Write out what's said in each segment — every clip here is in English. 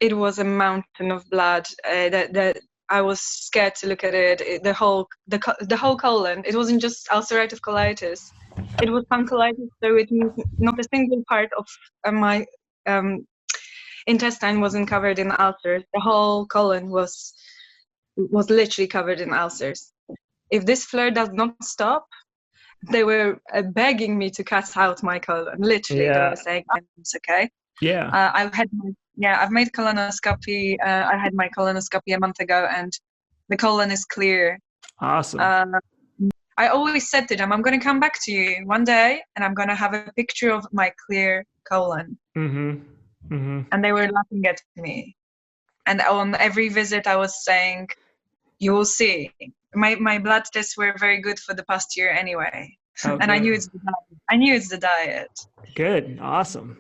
it was a mountain of blood. That I was scared to look at it. The whole colon. It wasn't just ulcerative colitis. It was PanColitis, so it means not a single part of my intestine wasn't covered in ulcers. The whole colon was literally covered in ulcers. If this flare does not stop, they were begging me to cut out my colon. Literally, they were saying, "It's okay." Yeah. I've made colonoscopy. I had my colonoscopy a month ago, and the colon is clear. Awesome. I always said to them, I'm going to come back to you one day, and I'm going to have a picture of my clear colon. And they were laughing at me. And on every visit, I was saying, "You will see." My blood tests were very good for the past year anyway. Oh, and I knew it's the diet. I knew it's the diet. Good. Awesome.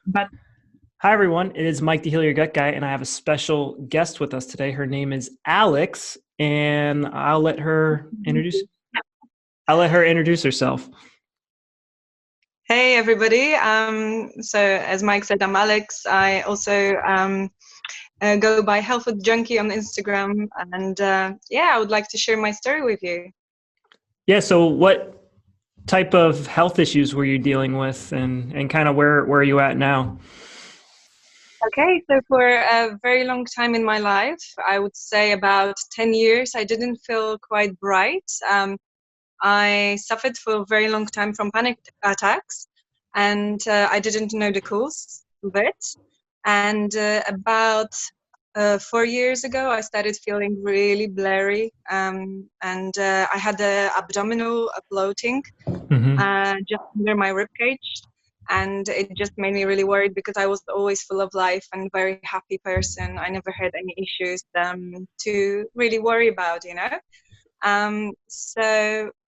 But hi, everyone. It is Mike, the Heal Your Gut Guy, and I have a special guest with us today. Her name is Alex, and I'll let her introduce herself. Hey, everybody. So as Mike said, I'm Alex. I also go by Health Food Junkie on Instagram, and I would like to share my story with you. Yeah. So what type of health issues were you dealing with, and kind of where are you at now? Okay, so for a very long time in my life, I would say about 10 years, I didn't feel quite bright. I suffered for a very long time from panic attacks, and I didn't know the cause of it. And about 4 years ago, I started feeling really blurry, and I had abdominal bloating just under my ribcage. And it just made me really worried because I was always full of life and very happy person. I never had any issues to really worry about, you know.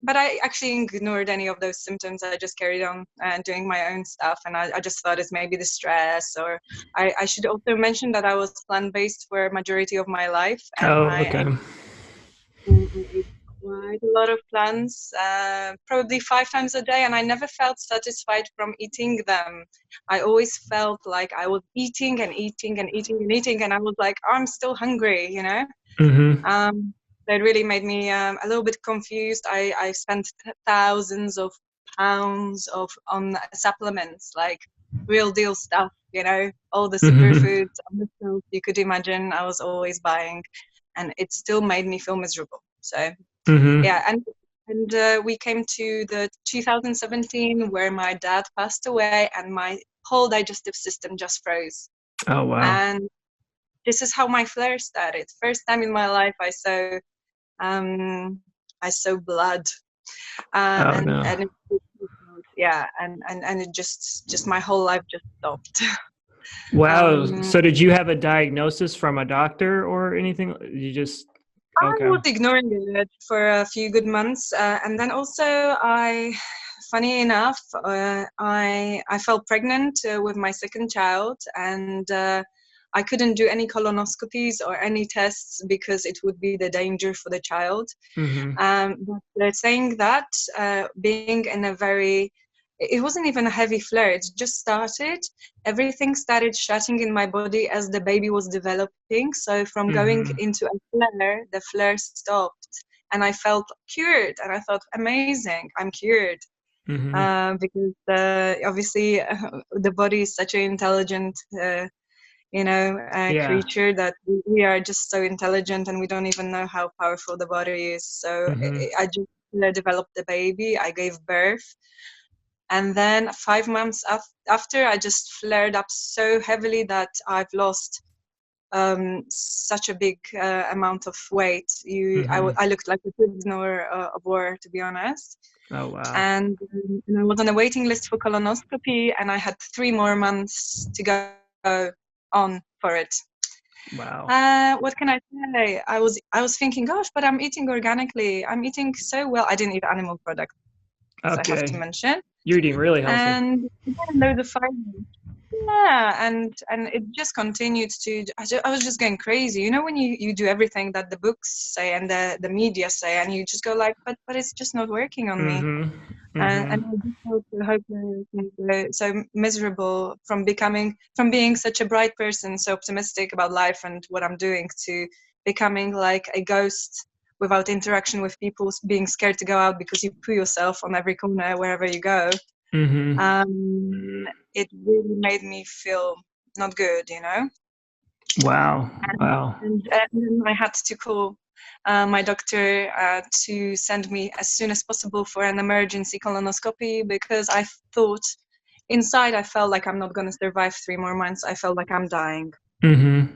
But I actually ignored any of those symptoms. I just carried on doing my own stuff, and I just thought it's maybe the stress. Or I should also mention that I was plant-based for a majority of my life, and I ate quite a lot of plants, probably 5 times a day, and I never felt satisfied from eating them. I always felt like I was eating and eating and eating and eating, and I was like, oh, I'm still hungry, you know. That really made me a little bit confused. I spent thousands of pounds on supplements, like real deal stuff, you know, all the superfoods you could imagine. I was always buying, and it still made me feel miserable. So and we came to the 2017 where my dad passed away, and my whole digestive system just froze. Oh wow! And this is how my flare started. First time in my life, I saw blood, and it just my whole life just stopped. Wow. So did you have a diagnosis from a doctor or anything? You just I was ignoring it for a few good months, and then also funny enough, I fell pregnant with my second child, and I couldn't do any colonoscopies or any tests because it would be the danger for the child. But they're saying that being in a it wasn't even a heavy flare, it just started. Everything started shutting in my body as the baby was developing. So from going into a flare, the flare stopped. And I felt cured. And I thought, amazing, I'm cured. Because obviously the body is such an intelligent creature that we are just so intelligent, and we don't even know how powerful the body is. So I just developed the baby. I gave birth. And then 5 months after, I just flared up so heavily that I've lost such a big amount of weight. I looked like a prisoner of war, to be honest. Oh, wow. And I was on a waiting list for colonoscopy, and I had 3 more months to go on for it. Wow. What can I say? I was thinking, gosh, but I'm eating organically. I'm eating so well. I didn't eat animal products, so I have to mention. You're eating really healthy. And loads of fiber. Yeah, and it just continued to. I was just going crazy. You know, when you do everything that the books say and the media say, and you just go like, but it's just not working on me. And I just felt so hopeless and so miserable from being such a bright person, so optimistic about life and what I'm doing, to becoming like a ghost without interaction with people, being scared to go out because you poo yourself on every corner wherever you go. It really made me feel not good, you know. Wow. And then I had to call my doctor to send me as soon as possible for an emergency colonoscopy, because I thought inside I felt like I'm not going to survive 3 more months. I felt like I'm dying. The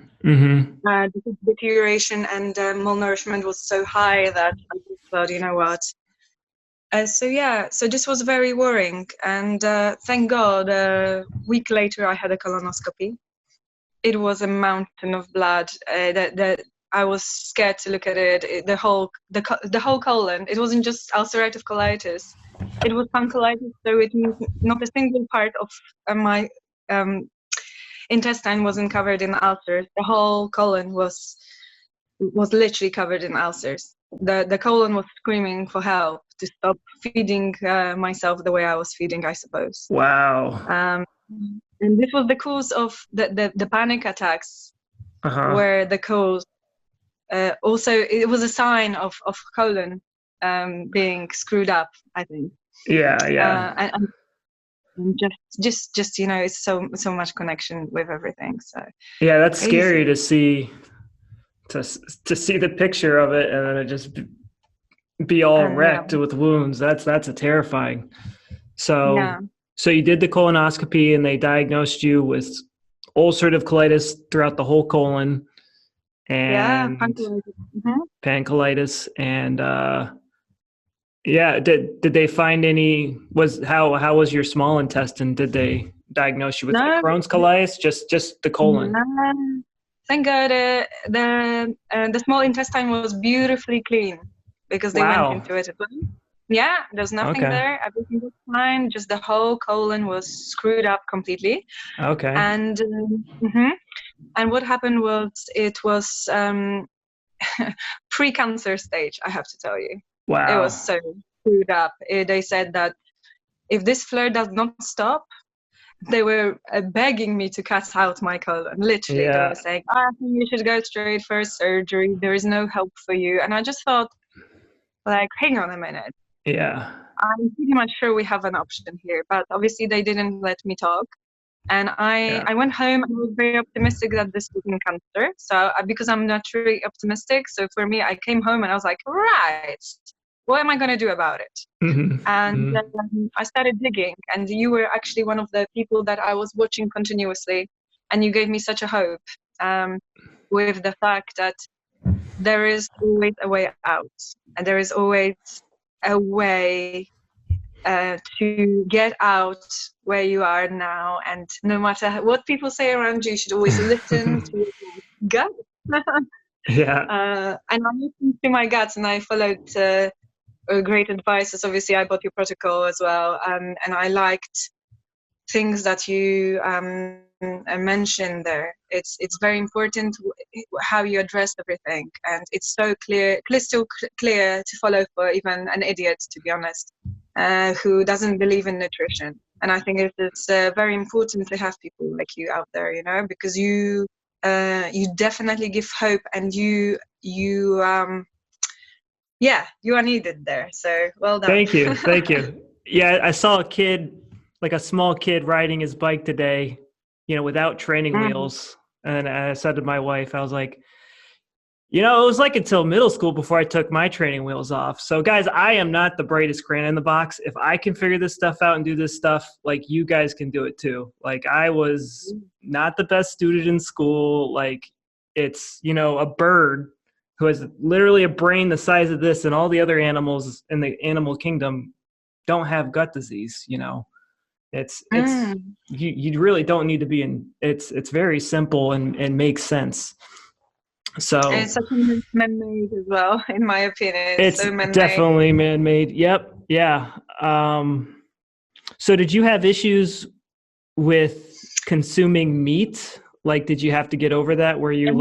deterioration and malnourishment was so high that I just thought, you know what. So this was very worrying, and thank God a week later I had a colonoscopy. It was a mountain of blood that I was scared to look at it. The whole colon. It wasn't just ulcerative colitis. It was PanColitis, so it means not a single part of my intestine wasn't covered in ulcers. The whole colon was literally covered in ulcers. The colon was screaming for help to stop feeding myself the way I was feeding, I suppose. Wow. And this was the cause of the panic attacks, were the cause. Also, it was a sign of colon being screwed up, I think. Yeah. And just you know, it's so much connection with everything. So yeah, that's scary to see. To see the picture of it and then it just be all wrecked with wounds. That's a terrifying. So you did the colonoscopy and they diagnosed you with ulcerative colitis throughout the whole colon and PanColitis. And did they find how was your small intestine? Did they diagnose you with Crohn's colitis? Just the colon? Thank God the small intestine was beautifully clean, because they went into it as well. Yeah, there's nothing there. Everything was fine. Just the whole colon was screwed up completely. And what happened was it was pre-cancer stage, I have to tell you. Wow. It was so screwed up. They said that if this flare does not stop, they were begging me to cut out my colon. Literally, they were saying, I think you should go straight for surgery. There is no hope for you. And I just thought, like, hang on a minute. Yeah. I'm pretty much sure we have an option here. But obviously, they didn't let me talk. And I went home. I was very optimistic that this wasn't cancer. So because I'm naturally optimistic, so for me, I came home and I was like, right, what am I going to do about it? And I started digging, and you were actually one of the people that I was watching continuously, and you gave me such a hope with the fact that there is always a way out, and there is always a way to get out where you are now. And no matter what people say around you, you should always listen to your gut. And I listened to my gut, and I followed great advice. Obviously, I bought your protocol as well, and I liked things that you mentioned there. It's very important how you address everything, and it's so crystal clear to follow for even an idiot, to be honest, who doesn't believe in nutrition. And I think it's very important to have people like you out there, you know, because you definitely give hope, and you are needed there. So well done. Thank you. Yeah, I saw a small kid riding his bike today, without training wheels. And I said to my wife, I was like, it was like until middle school before I took my training wheels off. So guys, I am not the brightest crayon in the box. If I can figure this stuff out and do this stuff, like, you guys can do it too. Like, I was not the best student in school. Like, it's, a bird who has literally a brain the size of this, and all the other animals in the animal kingdom don't have gut disease. It's you really don't need to be in. It's very simple and makes sense. So it's such man-made as well, in my opinion. It's so definitely man-made. Yep. Yeah. So did you have issues with consuming meat? Like, did you have to get over that? Were you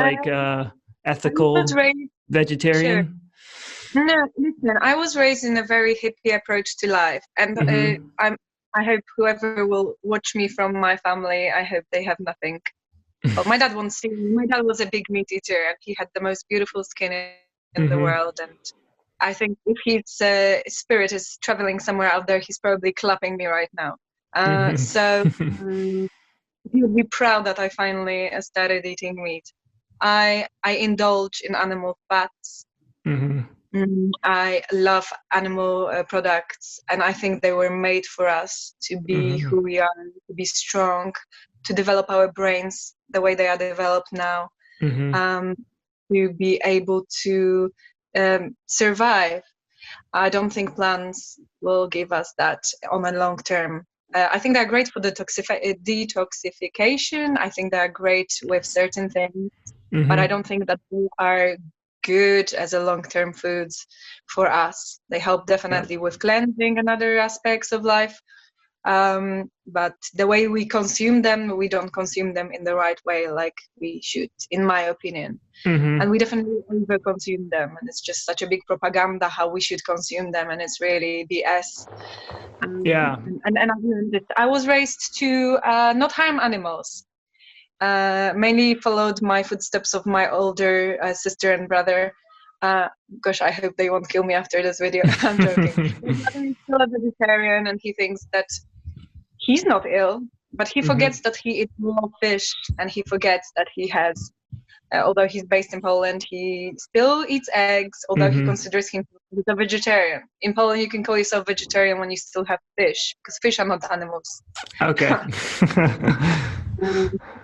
ethical vegetarian? No, listen, I was raised in a very hippie approach to life, and I hope whoever will watch me from my family, I hope they have nothing. Well, my dad won't see me. My dad was a big meat eater, and he had the most beautiful skin in the world. And I think if his spirit is traveling somewhere out there, he's probably clapping me right now. He would be proud that I finally started eating meat. I indulge in animal fats. I love animal products, and I think they were made for us to be who we are, to be strong, to develop our brains the way they are developed now, to be able to survive. I don't think plants will give us that on a long term. I think they're great for detoxification. I think they're great with certain things, but I don't think that they are good as a long-term foods for us. They help definitely with cleansing and other aspects of life. But the way we consume them, we don't consume them in the right way like we should, in my opinion. And we definitely over-consume them, and it's just such a big propaganda how we should consume them, and it's really BS. And I've learned it. I was raised to not harm animals. Mainly followed my footsteps of my older sister and brother. Gosh, I hope they won't kill me after this video. I'm joking. My brother is still a vegetarian, and he thinks that he's not ill, but he forgets that he eats raw fish, and he forgets that he has, although he's based in Poland, he still eats eggs, although he considers himself a vegetarian. In Poland, you can call yourself vegetarian when you still have fish, because fish are not animals. Okay.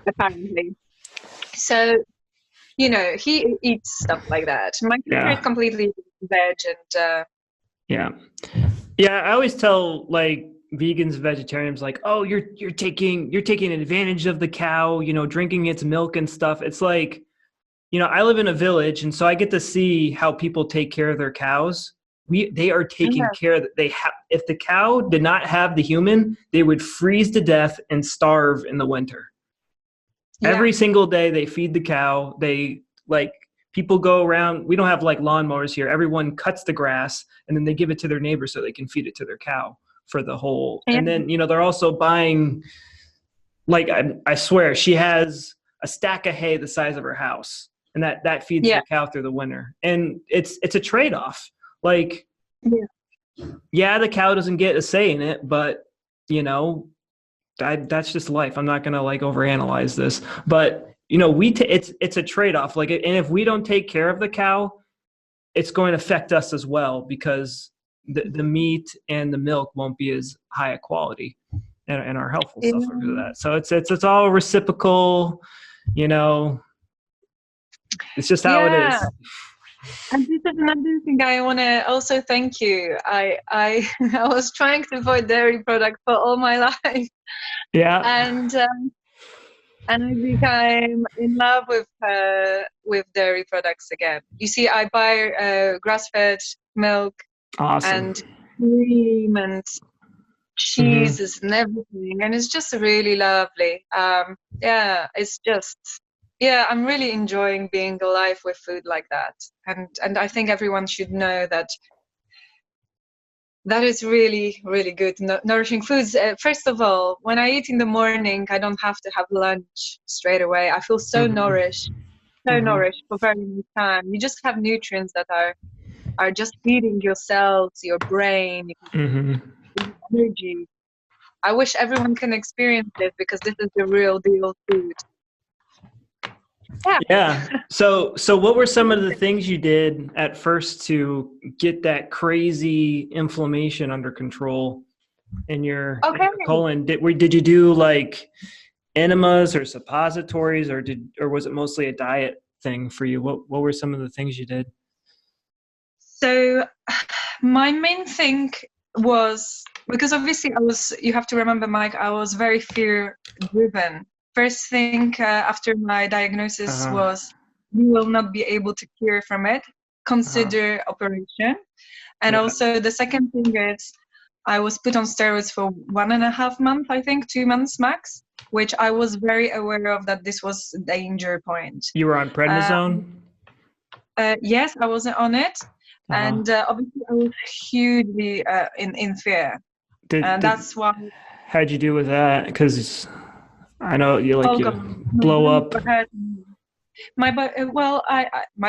Apparently. So, you know, he eats stuff like that. My sister is completely veg, and I always tell like vegans, vegetarians, like, oh, you're taking advantage of the cow, you know, drinking its milk and stuff. It's like, you know, I live in a village, and so I get to see how people take care of their cows. They are taking care that they have. If the cow did not have the human, they would freeze to death and starve in the winter. Every single day they feed the cow. They like people go around. We don't have like lawnmowers here. Everyone cuts the grass and then they give it to their neighbor so they can feed it to their cow for the whole. And then, you know, they're also buying, like, I swear she has a stack of hay the size of her house, and that feeds the cow through the winter. And it's a trade-off. Like, the cow doesn't get a say in it, but you know, that's just life. I'm not going to like overanalyze this, but you know, it's a trade-off. Like, and if we don't take care of the cow, it's going to affect us as well, because the meat and the milk won't be as high a quality, and our health will suffer because of that. So it's all reciprocal, you know, it's just how it is. And this is another thing I want to also thank you. I was trying to avoid dairy products for all my life. And I became in love with dairy products again. You see, I buy grass-fed milk and cream and cheeses and everything, and it's just really lovely. It's just. Yeah, I'm really enjoying being alive with food like that. And I think everyone should know that is really, really good, nourishing foods. First of all, when I eat in the morning, I don't have to have lunch straight away. I feel so nourished for very long time. You just have nutrients that are just feeding your cells, your brain, your energy. I wish everyone can experience this, because this is the real deal food. So what were some of the things you did at first to get that crazy inflammation under control in your colon? Did you do like enemas or suppositories, or was it mostly a diet thing for you? What were some of the things you did? So my main thing was, because obviously you have to remember, Mike, I was very fear driven. First thing after my diagnosis was, you will not be able to cure from it. Consider operation. And also the second thing is, I was put on steroids for 1.5 months, I think, 2 months max, which I was very aware of that this was a danger point. You were on prednisone? Yes, I was on it. And obviously I was hugely in fear. And that's why. How'd you do with that? Because I know you Oh you God, blow up. My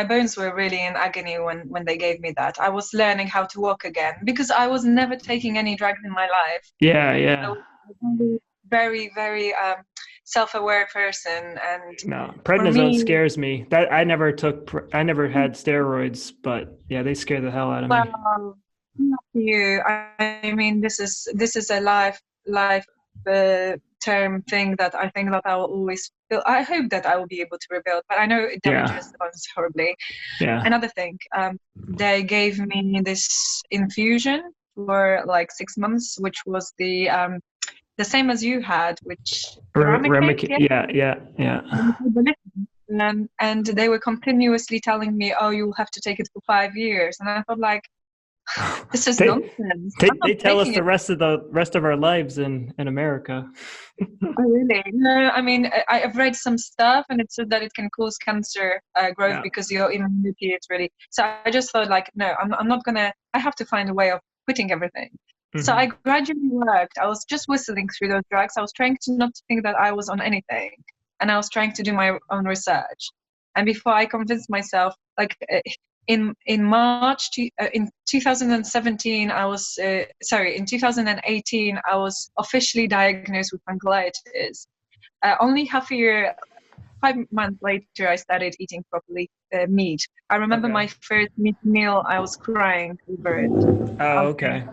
bones were really in agony when they gave me that. I was learning how to walk again because I was never taking any drugs in my life. Yeah. I was a very, very self-aware person, and No, for prednisone me, scares me. That I never had steroids, but yeah, they scare the hell out of me. well, not for you. I mean, this is a life term thing that I think that I will always feel. I hope that I will be able to rebuild, but I know it damages the bones horribly. Yeah. Another thing, they gave me this infusion for like 6 months, which was the same as you had, which Remicade. Yeah. And they were continuously telling me, "Oh, you'll have to take it for 5 years," and I thought, like, this is nonsense. They tell us the rest of our lives in America. Oh, really? No, I mean, I've read some stuff, and it said that it can cause cancer growth because your immunity is really. So I just thought, like, no, I'm not gonna. I have to find a way of quitting everything. So I gradually worked. I was just whistling through those drugs. I was trying to not think that I was on anything, and I was trying to do my own research. And before I convinced myself, like in March in 2017, in 2018, I was officially diagnosed with PanColitis. Only half a year, 5 months later, I started eating properly meat. I remember my first meat meal, I was crying over it. Oh, okay.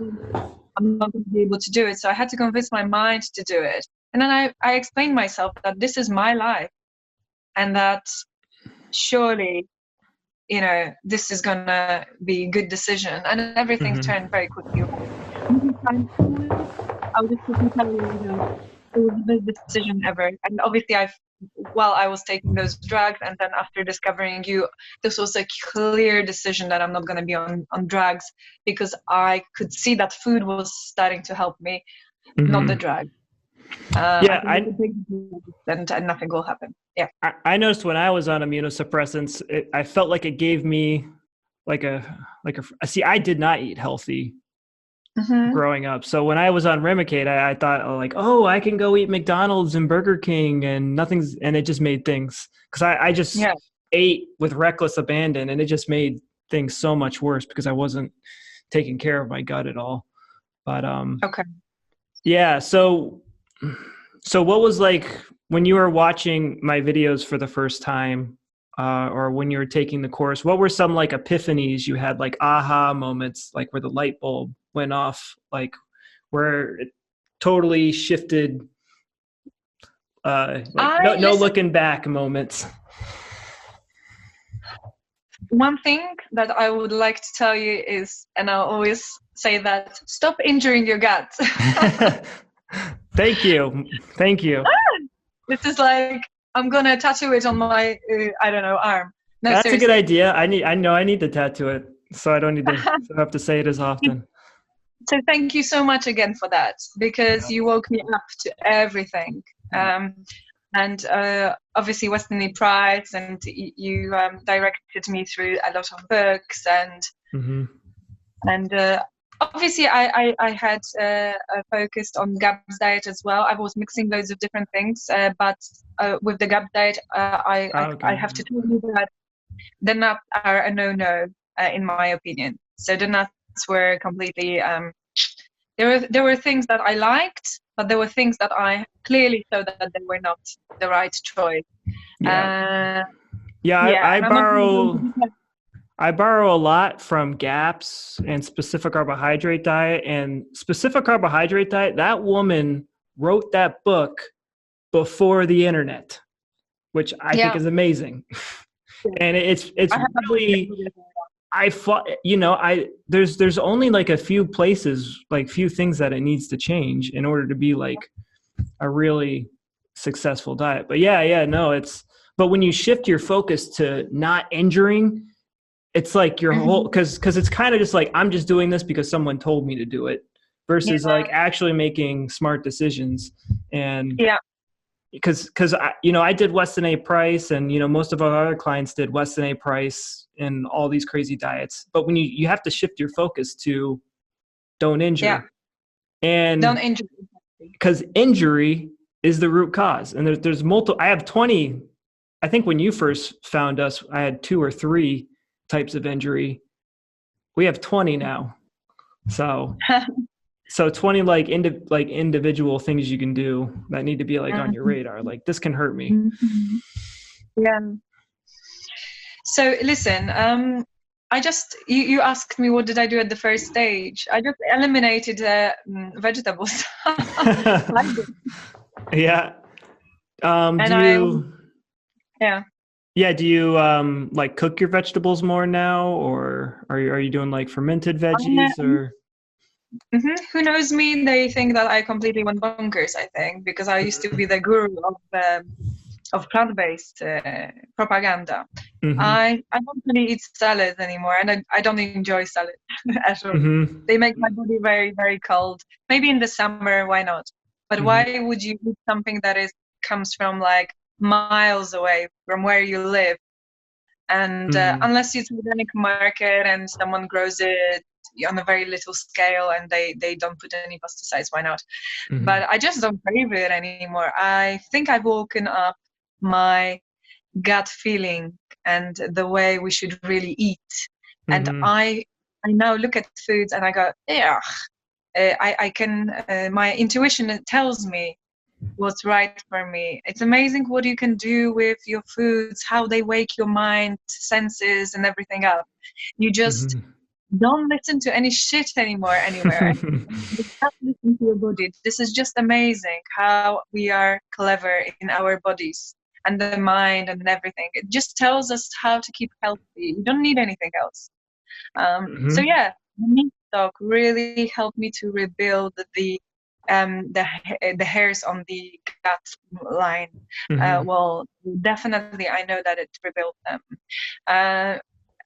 I'm not going to be able to do it. So I had to convince my mind to do it. And then I explained myself that this is my life and that surely, this is going to be a good decision. And everything turned very quickly. I would just quickly tell you that it was the best decision ever. And obviously while I was taking those drugs and then after discovering you, this was a clear decision that I'm not going to be on drugs because I could see that food was starting to help me, not the drug. And nothing will happen. Yeah. I noticed when I was on immunosuppressants, I felt like it gave me see, I did not eat healthy growing up. So when I was on Remicade, I thought, I can go eat McDonald's and Burger King and it just made things, because I just ate with reckless abandon, and it just made things so much worse because I wasn't taking care of my gut at all. But yeah. So what was, like, when you were watching my videos for the first time, or when you were taking the course, what were some like epiphanies you had, like aha moments, like where the light bulb went off, like where it totally shifted, no looking back moments? One thing that I would like to tell you is, and I'll always say that, stop injuring your gut. Thank you. This is like, I'm gonna tattoo it on my arm. No, that's seriously. A good idea. I need to tattoo it, so I don't need to have to say it as often. So thank you so much again for that, because you woke me up to everything. And obviously Westernly Prides, and you directed me through a lot of books, and obviously I had focused on GABS diet as well. I was mixing loads of different things, but with the GABS diet, I have to tell you that the nuts are a no-no in my opinion. So the nuts were completely there were things that I liked, but there were things that I clearly saw that they were not the right choice. I borrow a lot from GAPS and Specific Carbohydrate Diet. And Specific Carbohydrate Diet, that woman wrote that book before the internet, which I think is amazing. And it's really, there's only like a few places, like few things that it needs to change in order to be like a really successful diet. But but when you shift your focus to not injuring, it's like your whole, because it's kind of just like, I'm just doing this because someone told me to do it, versus like actually making smart decisions. And because I did Weston A. Price, and most of our other clients did Weston A. Price and all these crazy diets. But when you have to shift your focus to don't injure, Yeah. and Don't injure. because injury is the root cause, and there's multiple. I have 20. I think when you first found us, I had 2 or 3 types of injury. We have 20 now, so 20 like individual things you can do that need to be like on your radar. Like, this can hurt me. Yeah. So listen, you asked me what did I do at the first stage. I just eliminated vegetables. Yeah. Do you like cook your vegetables more now, or are you doing like fermented veggies or? Who knows me? They think that I completely went bonkers, I think, because I used to be the guru of plant-based propaganda. I don't really eat salads anymore, and I don't enjoy salad at all. They make my body very, very cold. Maybe in the summer, why not? But why would you eat something that comes from like miles away from where you live? And unless it's an organic market and someone grows it on a very little scale and they don't put any pesticides, why not? But I just don't crave it anymore. I think I've woken up my gut feeling and the way we should really eat. And I now look at foods and I go, yeah, I can, my intuition tells me what's right for me. It's amazing what you can do with your foods, how they wake your mind, senses, and everything up. You just don't listen to any shit anymore anywhere. You have to listen to your body. This is just amazing how we are clever in our bodies and the mind and everything. It just tells us how to keep healthy. You don't need anything else. So yeah, the meat stock really helped me to rebuild the hairs on the gut line. Well, definitely, I know that it rebuilt them.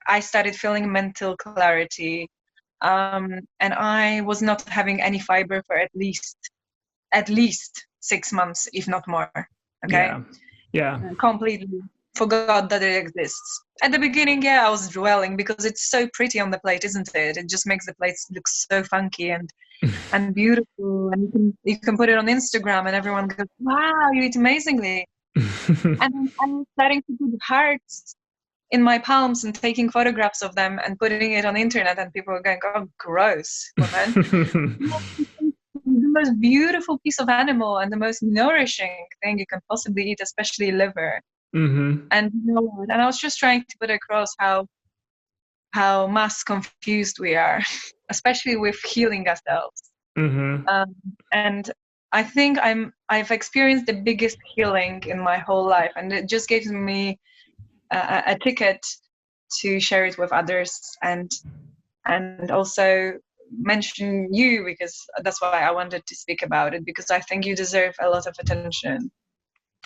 I started feeling mental clarity, and I was not having any fiber for at least 6 months, if not more. Okay. Yeah. Completely forgot that it exists. At the beginning, I was dwelling because it's so pretty on the plate, isn't it? It just makes the plates look so funky and beautiful, and you can put it on Instagram and everyone goes, wow, you eat amazingly. And I'm starting to put hearts in my palms and taking photographs of them and putting it on the internet, and people are going, oh, gross, woman. The most beautiful piece of animal and the most nourishing thing you can possibly eat, especially liver. And and I was just trying to put across how mass confused we are, especially with healing ourselves. And I think I've experienced the biggest healing in my whole life, and it just gives me a ticket to share it with others and also mention you, because that's why I wanted to speak about it, because I think you deserve a lot of attention.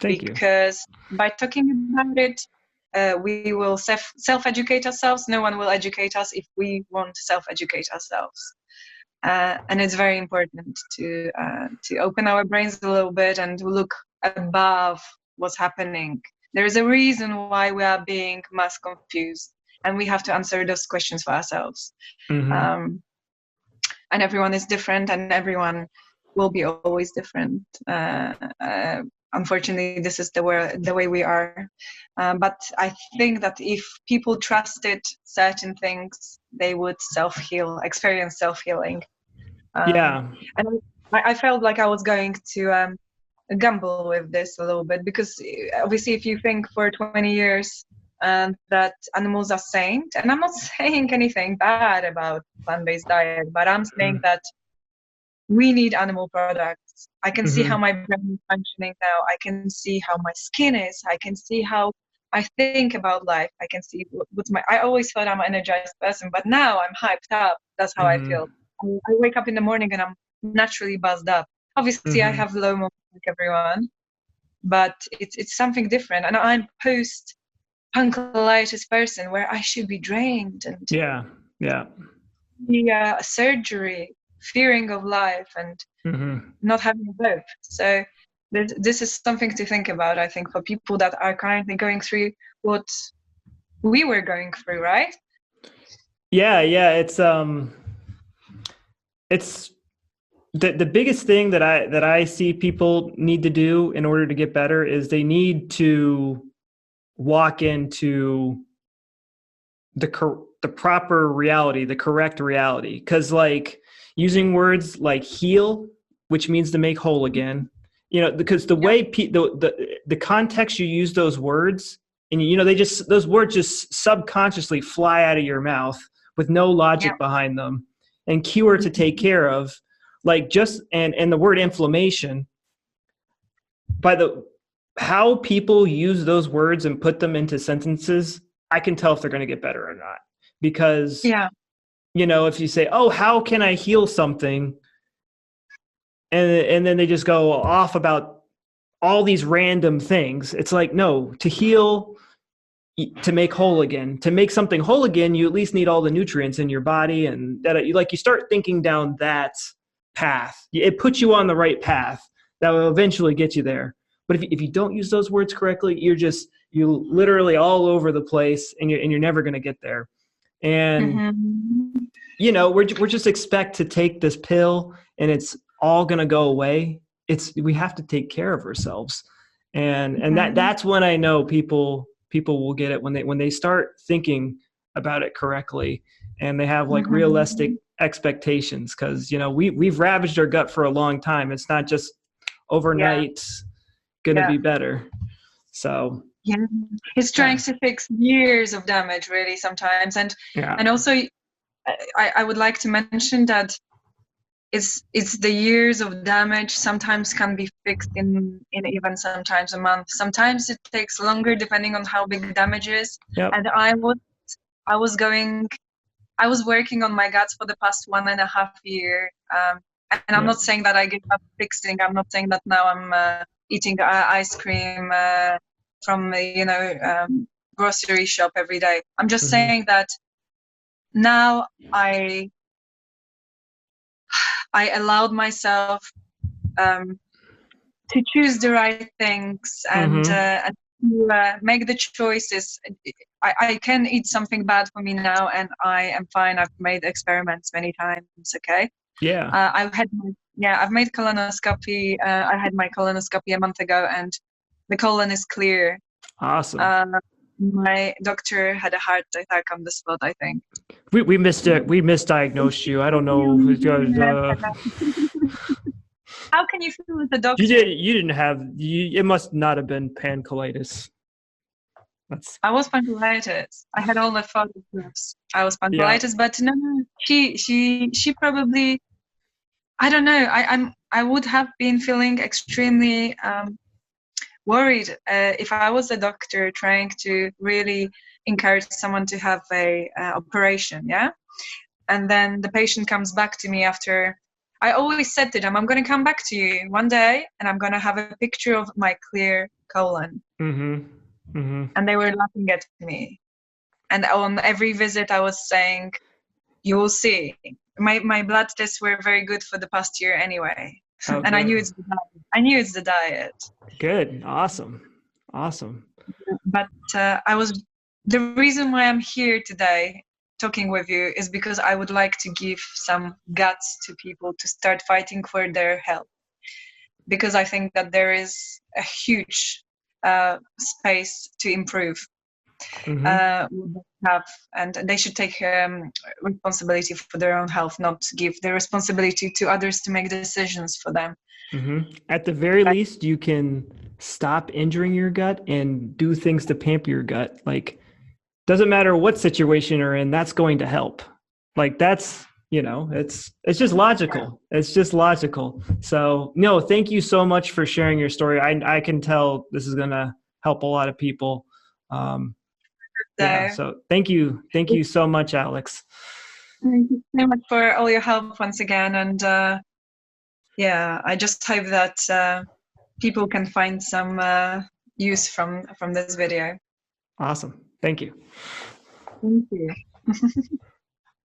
Thank you. Because by talking about it, we will self-educate ourselves. No one will educate us if we won't self-educate ourselves. And it's very important to open our brains a little bit and look above what's happening. There is a reason why we are being mass confused, and we have to answer those questions for ourselves. And everyone is different, and everyone will be always different. Unfortunately, this is the way we are. But I think that if people trusted certain things, they would experience self-healing. And I felt like I was going to gamble with this a little bit, because obviously if you think for 20 years that animals are saint, and I'm not saying anything bad about plant-based diet, but I'm saying that we need animal products. I can see how my brain is functioning now. I can see how my skin is. I can see how I think about life. I can see I always thought I'm an energized person, but now I'm hyped up. That's how I feel. I wake up in the morning and I'm naturally buzzed up. Obviously, I have low moments like everyone, but it's something different. And I'm post PanColitis person where I should be drained and surgery, fearing of life, and not having hope. So this is something to think about, I think, for people that are currently going through what we were going through, right? Yeah, it's the biggest thing that I see people need to do in order to get better is they need to walk into the proper reality, the correct reality. Because like using words like heal, which means to make whole again, because the way the context you use those words, and those words just subconsciously fly out of your mouth with no logic behind them. And cure to take care of, like and the word inflammation, by how people use those words and put them into sentences, I can tell if they're going to get better or not. Because, if you say, oh, how can I heal something? And then they just go off about all these random things. It's like, no, to heal, to make whole again, to make something whole again, you at least need all the nutrients in your body. And that you start thinking down that path. It puts you on the right path that will eventually get you there. But if you don't use those words correctly, you're literally all over the place, and you're never going to get there. And we're just expect to take this pill and it's all going to go away. We have to take care of ourselves, and that's when I know people will get it, when they start thinking about it correctly, and they have like realistic expectations. Because we've ravaged our gut for a long time. It's not just overnight gonna be better. So it's trying to fix years of damage, really, sometimes. And also I would like to mention that it's the years of damage sometimes can be fixed in even sometimes a month. Sometimes it takes longer depending on how big the damage is. And I was working on my guts for the past 1.5 years. And I'm not saying that I give up fixing. I'm not saying that now I'm eating ice cream from grocery shop every day. I'm just saying that now I allowed myself to choose the right things and to make the choices. I can eat something bad for me now, and I am fine. I've made experiments many times. Okay. I've made colonoscopy. I had my colonoscopy a month ago, and the colon is clear. Awesome. My doctor had a heart attack on the spot, I think. We missed it. We misdiagnosed you. I don't know. How can you feel with the doctor? You didn't have. It must not have been PanColitis. I was PanColitis. I had all the photographs. I was PanColitis, but no. She probably. I don't know. I would have been feeling extremely worried if I was a doctor trying to really encourage someone to have a operation, and then the patient comes back to me after. I always said to them, I'm going to come back to you one day and I'm going to have a picture of my clear colon. And they were laughing at me. And on every visit I was saying, you will see. My blood tests were very good for the past year anyway. And good. I knew it's the diet. Good. Awesome. But the reason why I'm here today talking with you is because I would like to give some guts to people to start fighting for their health. Because I think that there is a huge space to improve. And they should take responsibility for their own health, not give the responsibility to others to make decisions for them. At the very least, you can stop injuring your gut and do things to pamper your gut. Like, doesn't matter what situation you're in, that's going to help. Like, that's, it's just logical. It's just logical. So no, thank you so much for sharing your story. I can tell this is going to help a lot of people. So thank you so much, Alex. Thank you so much for all your help once again. And I just hope that people can find some use from this video. Awesome. Thank you. Thank you.